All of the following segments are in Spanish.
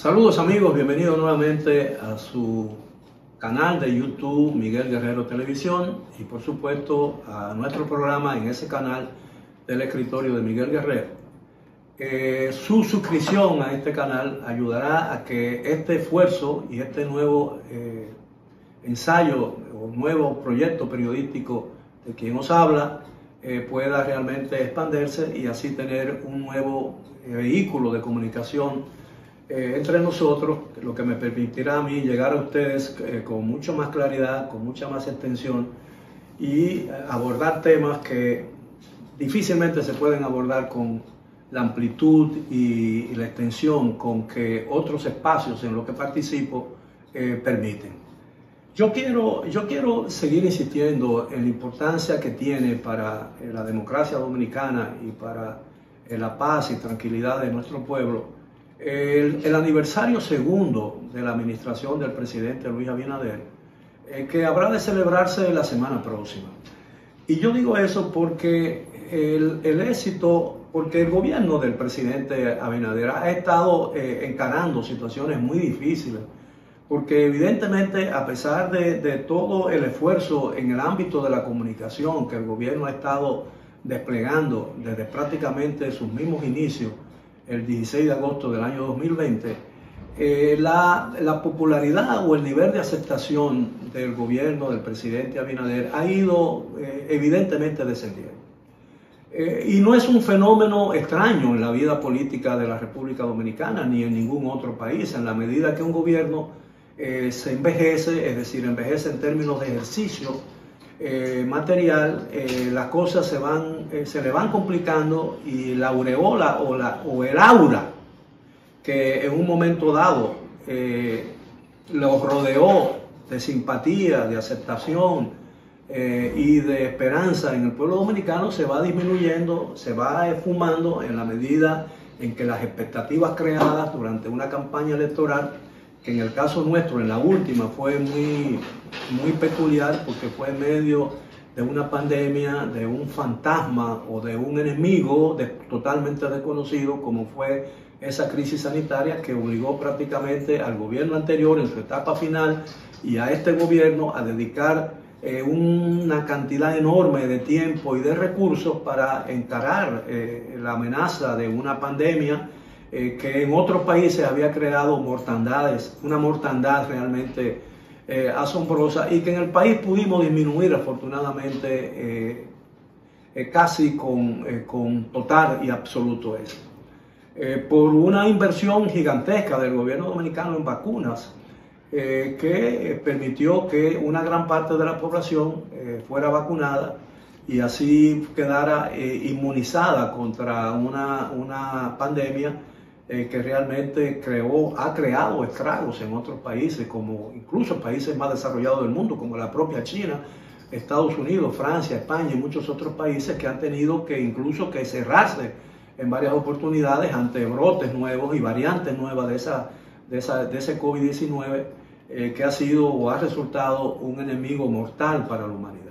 Saludos amigos, bienvenidos nuevamente a su canal de YouTube Miguel Guerrero Televisión y por supuesto a nuestro programa en ese canal del escritorio de Miguel Guerrero. Su suscripción a este canal ayudará a que este esfuerzo y este nuevo ensayo o nuevo proyecto periodístico de quien os habla pueda realmente expandirse y así tener un nuevo vehículo de comunicación entre nosotros, lo que me permitirá a mí llegar a ustedes con mucho más claridad, con mucha más extensión y abordar temas que difícilmente se pueden abordar con la amplitud y la extensión con que otros espacios en los que participo permiten. Yo quiero seguir insistiendo en la importancia que tiene para la democracia dominicana y para la paz y tranquilidad de nuestro pueblo el aniversario segundo de la administración del presidente Luis Abinader, que habrá de celebrarse la semana próxima. Y yo digo eso porque porque el gobierno del presidente Abinader ha estado encarando situaciones muy difíciles, porque evidentemente a pesar de todo el esfuerzo en el ámbito de la comunicación que el gobierno ha estado desplegando desde prácticamente sus mismos inicios, el 16 de agosto del año 2020, la popularidad o el nivel de aceptación del gobierno del presidente Abinader ha ido evidentemente descendiendo. Y no es un fenómeno extraño en la vida política de la República Dominicana ni en ningún otro país. En la medida que un gobierno se envejece, es decir, envejece en términos de ejercicio material, las cosas se le van complicando y la aureola o el aura que en un momento dado los rodeó de simpatía, de aceptación y de esperanza en el pueblo dominicano se va disminuyendo, se va esfumando en la medida en que las expectativas creadas durante una campaña electoral, que en el caso nuestro, en la última, fue muy peculiar porque fue en medio de una pandemia, de un fantasma o de un enemigo totalmente desconocido, como fue esa crisis sanitaria que obligó prácticamente al gobierno anterior en su etapa final y a este gobierno a dedicar una cantidad enorme de tiempo y de recursos para encarar la amenaza de una pandemia que en otros países había creado mortandades, una mortandad realmente asombrosa y que en el país pudimos disminuir afortunadamente casi con total y absoluto éxito. Por una inversión gigantesca del gobierno dominicano en vacunas que permitió que una gran parte de la población fuera vacunada y así quedara inmunizada contra una pandemia que realmente ha creado estragos en otros países, como incluso países más desarrollados del mundo, como la propia China, Estados Unidos, Francia, España y muchos otros países que han tenido que incluso que cerrarse en varias oportunidades ante brotes nuevos y variantes nuevas de ese COVID-19 que ha sido o ha resultado un enemigo mortal para la humanidad.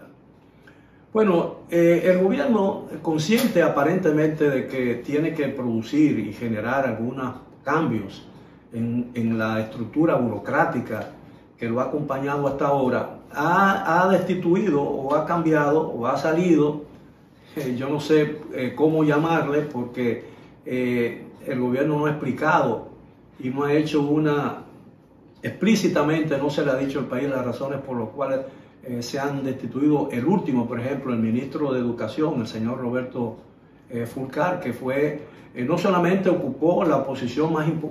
Bueno, el gobierno, consciente aparentemente de que tiene que producir y generar algunos cambios en la estructura burocrática que lo ha acompañado hasta ahora, ha destituido o ha cambiado o ha salido, yo no sé cómo llamarle, porque el gobierno no ha explicado y no ha hecho explícitamente no se le ha dicho al país las razones por las cuales se han destituido el último, por ejemplo, el ministro de Educación, el señor Roberto Fulcar, que no solamente ocupó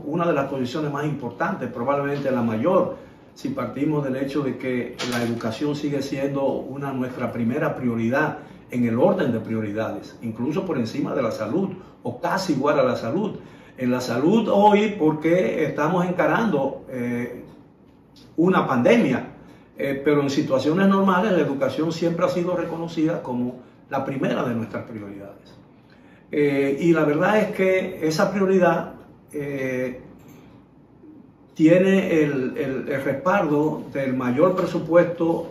una de las posiciones más importantes, probablemente la mayor, si partimos del hecho de que la educación sigue siendo nuestra primera prioridad en el orden de prioridades, incluso por encima de la salud, o casi igual a la salud. En la salud hoy, porque estamos encarando una pandemia, pero en situaciones normales la educación siempre ha sido reconocida como la primera de nuestras prioridades. Y la verdad es que esa prioridad tiene el respaldo del mayor presupuesto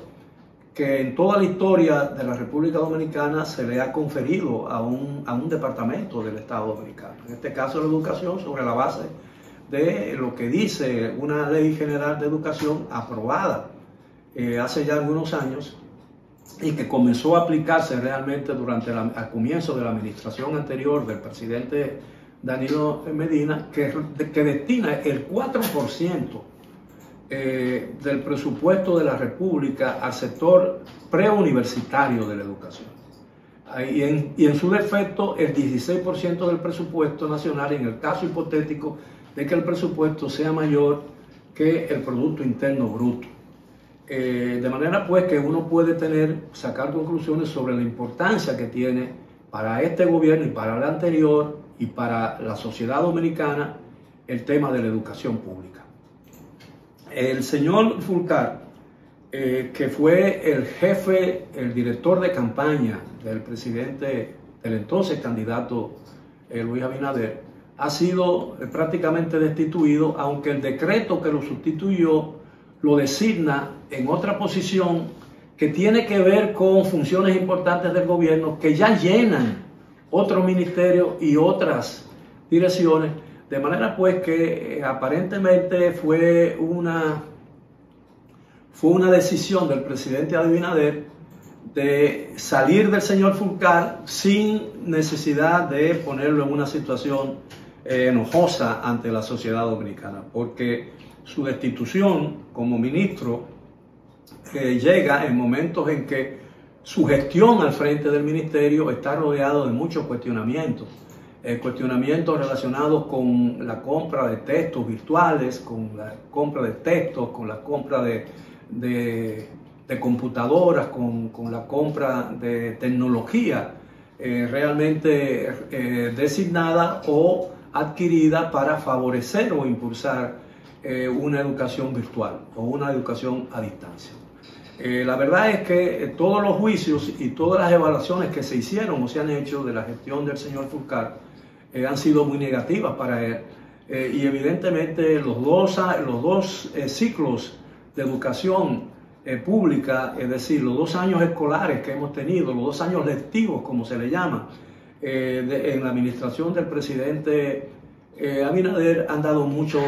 que en toda la historia de la República Dominicana se le ha conferido a un departamento del Estado Dominicano. En este caso la educación, sobre la base de lo que dice una ley general de educación aprobada hace ya algunos años y que comenzó a aplicarse realmente durante al comienzo de la administración anterior del presidente Danilo Medina, que destina el 4% del presupuesto de la República al sector preuniversitario de la educación. Y en su defecto, el 16% del presupuesto nacional, en el caso hipotético de que el presupuesto sea mayor que el Producto Interno Bruto. De manera pues que uno puede sacar conclusiones sobre la importancia que tiene para este gobierno y para el anterior y para la sociedad dominicana el tema de la educación pública. El señor Fulcar, que fue el jefe, el director de campaña del presidente, del entonces candidato Luis Abinader, ha sido prácticamente destituido, aunque el decreto que lo sustituyó lo designa en otra posición que tiene que ver con funciones importantes del gobierno que ya llenan otros ministerios y otras direcciones, de manera pues que aparentemente fue una decisión del presidente Abinader de salir del señor Fulcar sin necesidad de ponerlo en una situación enojosa ante la sociedad dominicana, porque su destitución como ministro llega en momentos en que su gestión al frente del ministerio está rodeado de muchos cuestionamientos. Cuestionamientos relacionados con la compra de textos virtuales, con la compra de textos, con la compra de computadoras, con la compra de tecnología realmente designada o adquirida para favorecer o impulsar una educación virtual o una educación a distancia. La verdad es que todos los juicios y todas las evaluaciones que se hicieron o se han hecho de la gestión del señor Fulcar han sido muy negativas para él y evidentemente los dos ciclos de educación pública, es decir, los 2 años escolares que hemos tenido, los 2 años lectivos como se le llama en la administración del presidente Abinader han dado mucho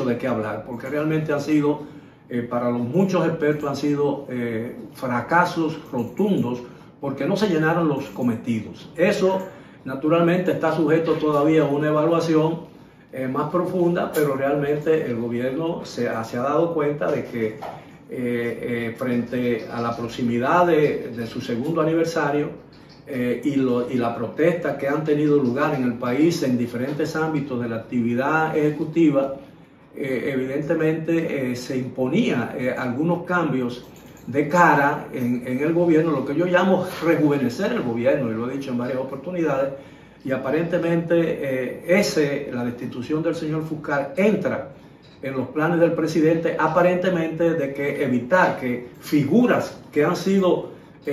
de qué hablar, porque realmente han sido, para los muchos expertos, han sido fracasos rotundos, porque no se llenaron los cometidos. Eso, naturalmente, está sujeto todavía a una evaluación más profunda, pero realmente el gobierno se ha dado cuenta de que frente a la proximidad de su segundo aniversario, y la protesta que han tenido lugar en el país en diferentes ámbitos de la actividad ejecutiva, evidentemente se imponía algunos cambios de cara en el gobierno, lo que yo llamo rejuvenecer el gobierno, y lo he dicho en varias oportunidades, y aparentemente la destitución del señor Fulcar entra en los planes del presidente, aparentemente de que evitar que figuras que han sido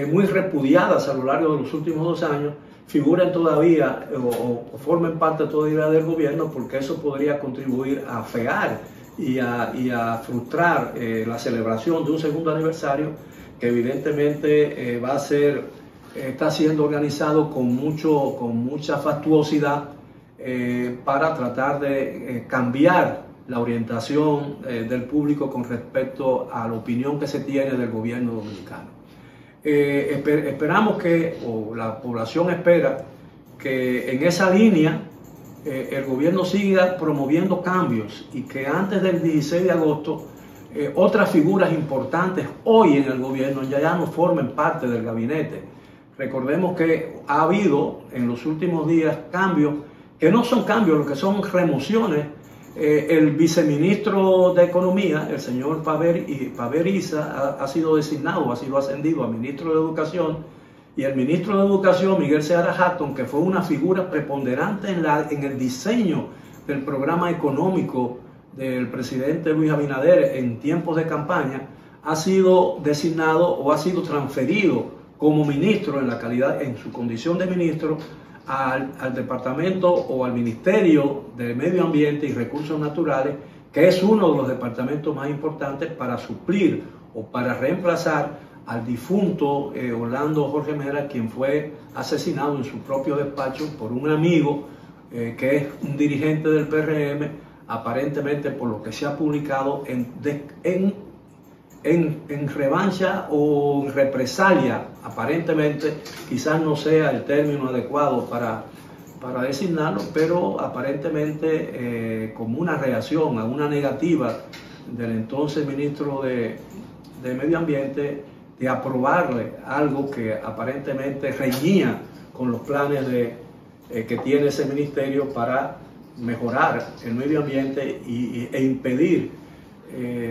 muy repudiadas a lo largo de los últimos 2 años, figuren todavía o formen parte todavía del gobierno, porque eso podría contribuir a afear y a frustrar la celebración de un segundo aniversario que evidentemente está siendo organizado con mucha fastuosidad para tratar de cambiar la orientación del público con respecto a la opinión que se tiene del gobierno dominicano. Esperamos o la población espera que en esa línea el gobierno siga promoviendo cambios y que antes del 16 de agosto otras figuras importantes hoy en el gobierno ya no formen parte del gabinete. Recordemos que ha habido en los últimos días cambios que no son cambios, lo que son remociones. El viceministro de Economía, el señor Paver Issa, ha sido designado, ha sido ascendido a ministro de Educación, y el ministro de Educación, Miguel Seara Hatton, que fue una figura preponderante en el diseño del programa económico del presidente Luis Abinader en tiempos de campaña, ha sido designado o ha sido transferido como ministro en su condición de ministro al departamento o al Ministerio de Medio Ambiente y Recursos Naturales, que es uno de los departamentos más importantes para suplir o para reemplazar al difunto Orlando Jorge Mera, quien fue asesinado en su propio despacho por un amigo que es un dirigente del PRM, aparentemente por lo que se ha publicado, en revancha o en represalia, aparentemente, quizás no sea el término adecuado para designarlo, pero aparentemente como una reacción a una negativa del entonces ministro de Medio Ambiente de aprobarle algo que aparentemente reñía con los planes que tiene ese ministerio para mejorar el medio ambiente e impedir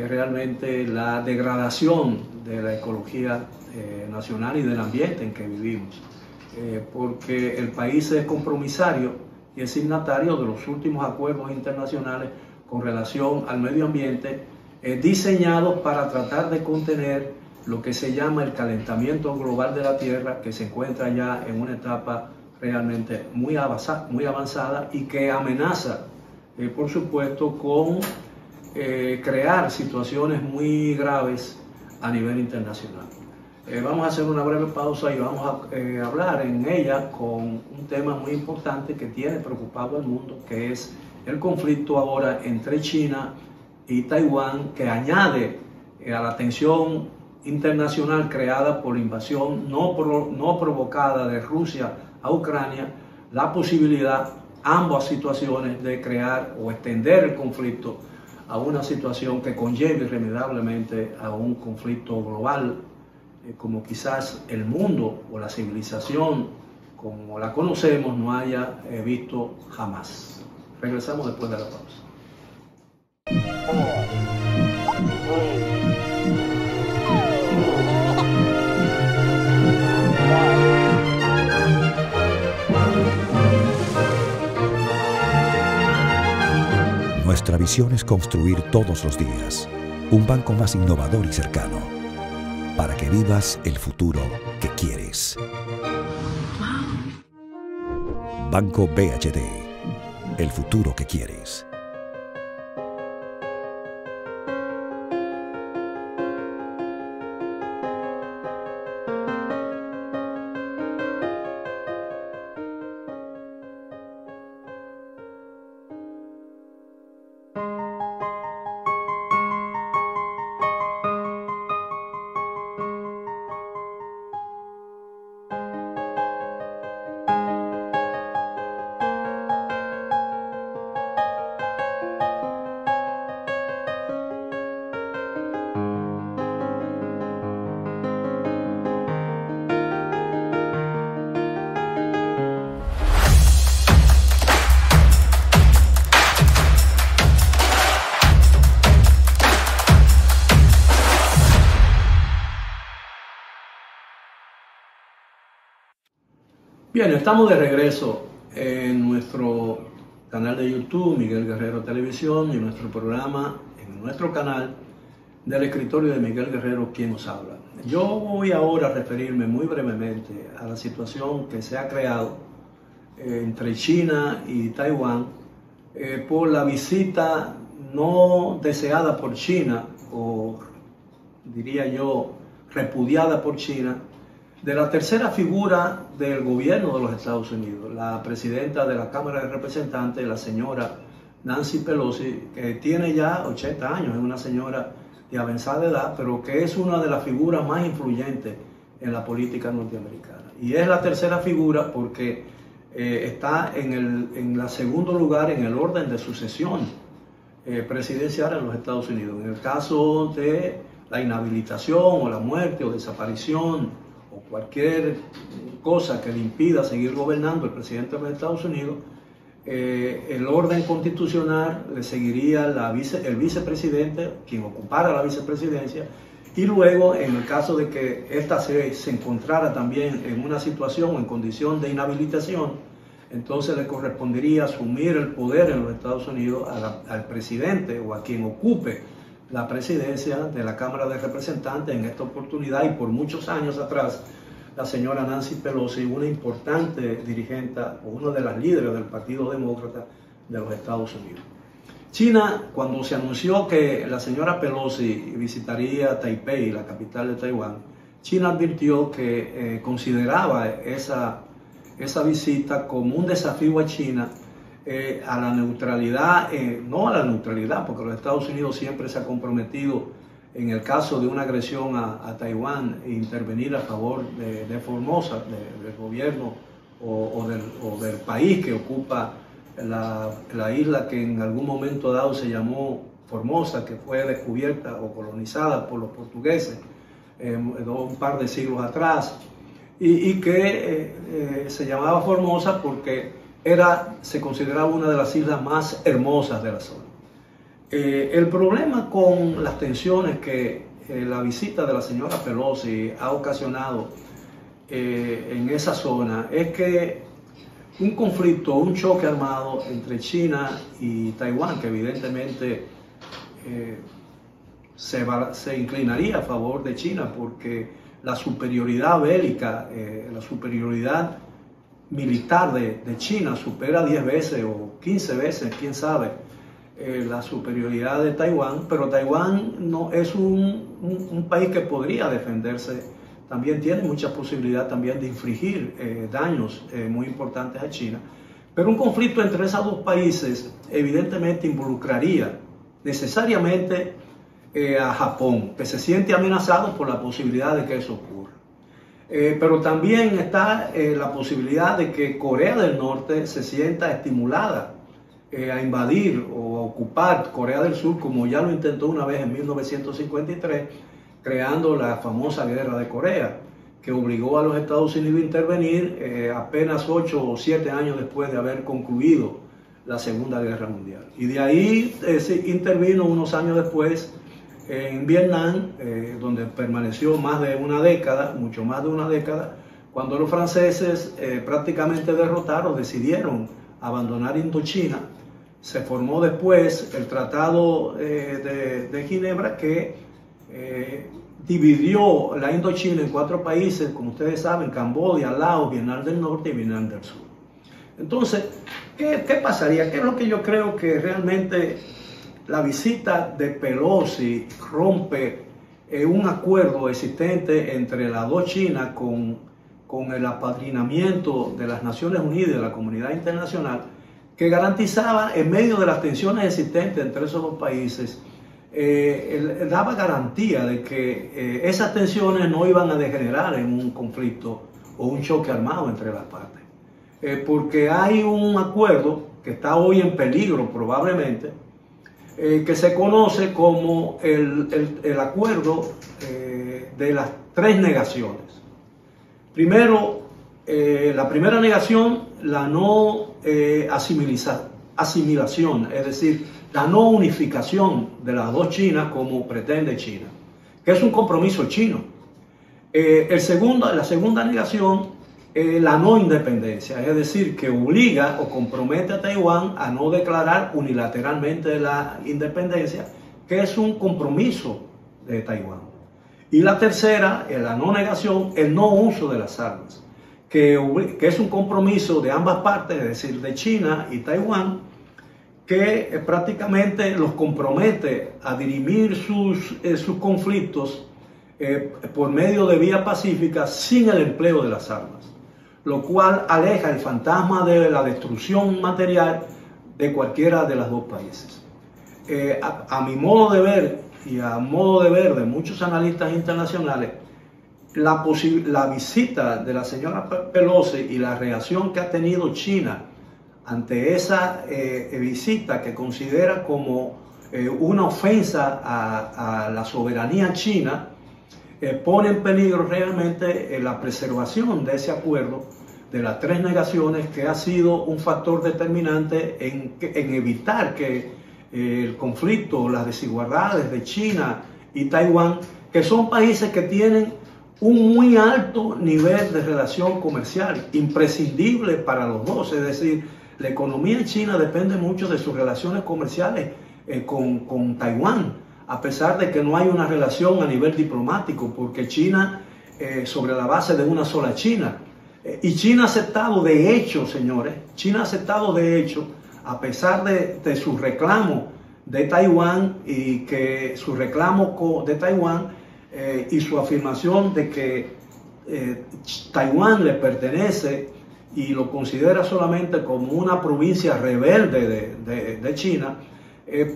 realmente la degradación de la ecología nacional y del ambiente en que vivimos. Porque el país es compromisario y es signatario de los últimos acuerdos internacionales con relación al medio ambiente, diseñados para tratar de contener lo que se llama el calentamiento global de la Tierra, que se encuentra ya en una etapa realmente muy avanzada y que amenaza, por supuesto, con crear situaciones muy graves a nivel internacional. Vamos a hacer una breve pausa y vamos a hablar en ella con un tema muy importante que tiene preocupado al mundo, que es el conflicto ahora entre China y Taiwán, que añade a la tensión internacional creada por la invasión no provocada de Rusia a Ucrania, la posibilidad, ambas situaciones, de crear o extender el conflicto a una situación que conlleve irremediablemente a un conflicto global, como quizás el mundo o la civilización como la conocemos no haya visto jamás. Regresamos después de la pausa. Nuestra visión es construir todos los días un banco más innovador y cercano para que vivas el futuro que quieres. Banco BHD, el futuro que quieres. Bien, estamos de regreso en nuestro canal de YouTube, Miguel Guerrero Televisión, y nuestro programa en nuestro canal del escritorio de Miguel Guerrero, quien nos habla. Yo voy ahora a referirme muy brevemente a la situación que se ha creado entre China y Taiwán por la visita no deseada por China, o diría yo repudiada por China, de la tercera figura del gobierno de los Estados Unidos, la presidenta de la Cámara de Representantes, la señora Nancy Pelosi, que tiene ya 80 años, es una señora de avanzada edad, pero que es una de las figuras más influyentes en la política norteamericana. Y es la tercera figura porque está en el segundo lugar en el orden de sucesión presidencial en los Estados Unidos. En el caso de la inhabilitación o la muerte o desaparición o cualquier cosa que le impida seguir gobernando el presidente de los Estados Unidos, el orden constitucional le seguiría el vicepresidente, quien ocupara la vicepresidencia, y luego, en el caso de que ésta se encontrara también en una situación o en condición de inhabilitación, entonces le correspondería asumir el poder en los Estados Unidos al presidente o a quien ocupe la presidencia de la Cámara de Representantes. En esta oportunidad y por muchos años atrás, la señora Nancy Pelosi, una importante dirigente o una de las líderes del Partido Demócrata de los Estados Unidos. China, cuando se anunció que la señora Pelosi visitaría Taipei, la capital de Taiwán, China advirtió que consideraba esa visita como un desafío a China a la neutralidad, no a la neutralidad, porque los Estados Unidos siempre se ha comprometido en el caso de una agresión a Taiwán, intervenir a favor de Formosa, del gobierno o del país que ocupa la isla que en algún momento dado se llamó Formosa, que fue descubierta o colonizada por los portugueses un par de siglos atrás, y que se llamaba Formosa porque se consideraba una de las islas más hermosas de la zona. El problema con las tensiones que la visita de la señora Pelosi ha ocasionado en esa zona es que un conflicto, un choque armado entre China y Taiwán, que evidentemente se inclinaría a favor de China porque la superioridad bélica, la superioridad militar de China supera 10 veces o 15 veces, quién sabe, la superioridad de Taiwán, pero Taiwán no es un país que podría defenderse, también tiene mucha posibilidad también de infligir daños muy importantes a China, pero un conflicto entre esos dos países evidentemente involucraría necesariamente a Japón, que se siente amenazado por la posibilidad de que eso ocurra. Pero también está la posibilidad de que Corea del Norte se sienta estimulada a invadir o a ocupar Corea del Sur, como ya lo intentó una vez en 1953, creando la famosa Guerra de Corea, que obligó a los Estados Unidos a intervenir apenas 8 o 7 años después de haber concluido la Segunda Guerra Mundial. Y de ahí se intervino unos años después en Vietnam, donde permaneció más de una década, mucho más de una década, cuando los franceses prácticamente derrotados decidieron abandonar Indochina. Se formó después el Tratado de Ginebra, que dividió la Indochina en 4 países, como ustedes saben: Camboya, Laos, Vietnam del Norte y Vietnam del Sur. Entonces, ¿qué pasaría? ¿Qué es lo que yo creo que realmente la visita de Pelosi rompe un acuerdo existente entre las dos Chinas con el apadrinamiento de las Naciones Unidas y de la comunidad internacional, que garantizaba, en medio de las tensiones existentes entre esos dos países, daba garantía de que esas tensiones no iban a degenerar en un conflicto o un choque armado entre las partes. Porque hay un acuerdo que está hoy en peligro probablemente, que se conoce como el acuerdo de las 3 negaciones. Primero, la primera negación, la no asimilación, es decir, la no unificación de las dos Chinas como pretende China, que es un compromiso chino. La segunda negación, la no independencia, es decir, que obliga o compromete a Taiwán a no declarar unilateralmente la independencia, que es un compromiso de Taiwán. Y la tercera, la no negación, el no uso de las armas, que es un compromiso de ambas partes, es decir, de China y Taiwán, que prácticamente los compromete a dirimir sus conflictos por medio de vía pacífica sin el empleo de las armas, lo cual aleja el fantasma de la destrucción material de cualquiera de los dos países. A mi modo de ver y a modo de ver de muchos analistas internacionales, la visita de la señora Pelosi y la reacción que ha tenido China ante esa visita, que considera como una ofensa a la soberanía china, pone en peligro realmente la preservación de ese acuerdo de las 3 negaciones, que ha sido un factor determinante en evitar que el conflicto, las desigualdades de China y Taiwán, que son países que tienen un muy alto nivel de relación comercial, imprescindible para los dos. Es decir, la economía china depende mucho de sus relaciones comerciales con Taiwán, a pesar de que no hay una relación a nivel diplomático, porque China, sobre la base de una sola China, y China ha aceptado de hecho, señores, China ha aceptado de hecho, a pesar de su reclamo de Taiwán, y que su reclamo de Taiwán y su afirmación de que Taiwán le pertenece y lo considera solamente como una provincia rebelde de China,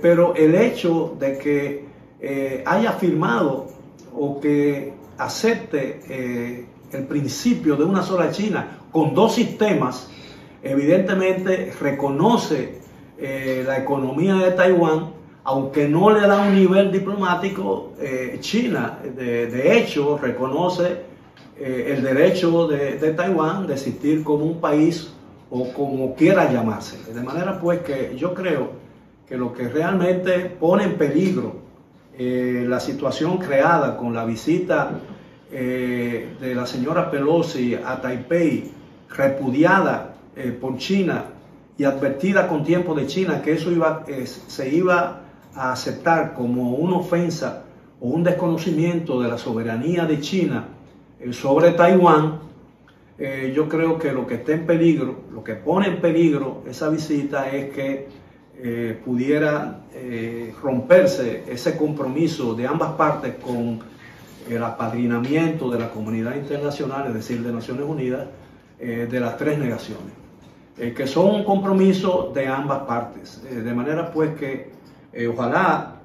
pero el hecho de que haya firmado o que acepte el principio de una sola China con dos sistemas, evidentemente reconoce la economía de Taiwán, aunque no le da un nivel diplomático. China de hecho reconoce el derecho de Taiwán de existir como un país o como quiera llamarse. De manera pues que yo creo que lo que realmente pone en peligro la situación creada con la visita de la señora Pelosi a Taipei, repudiada por China y advertida con tiempo de China que eso se iba a aceptar como una ofensa o un desconocimiento de la soberanía de China sobre Taiwán. Yo creo que lo que está en peligro, lo que pone en peligro esa visita es que pudiera romperse ese compromiso de ambas partes con el apadrinamiento de la comunidad internacional, es decir, de Naciones Unidas, de las tres negaciones, que son un compromiso de ambas partes. De manera pues que ojalá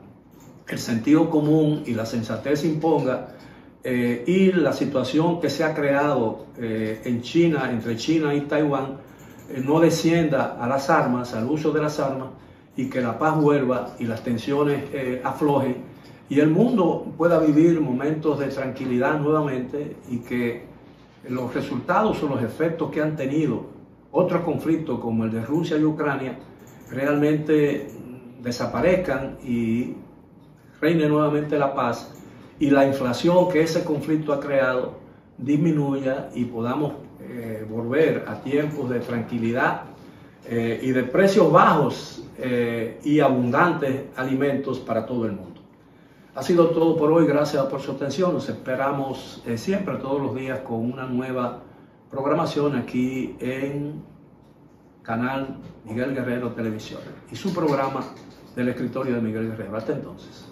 el sentido común y la sensatez imponga, y la situación que se ha creado en China, entre China y Taiwán, no descienda a las armas, al uso de las armas, y que la paz vuelva y las tensiones aflojen y el mundo pueda vivir momentos de tranquilidad nuevamente, y que los resultados o los efectos que han tenido otros conflictos como el de Rusia y Ucrania realmente desaparezcan y reine nuevamente la paz, y la inflación que ese conflicto ha creado disminuya y podamos volver a tiempos de tranquilidad y de precios bajos y abundantes alimentos para todo el mundo. Ha sido todo por hoy, gracias por su atención. Nos esperamos siempre, todos los días, con una nueva programación aquí en Canal Miguel Guerrero Televisión y su programa del escritorio de Miguel Guerrero. Hasta entonces.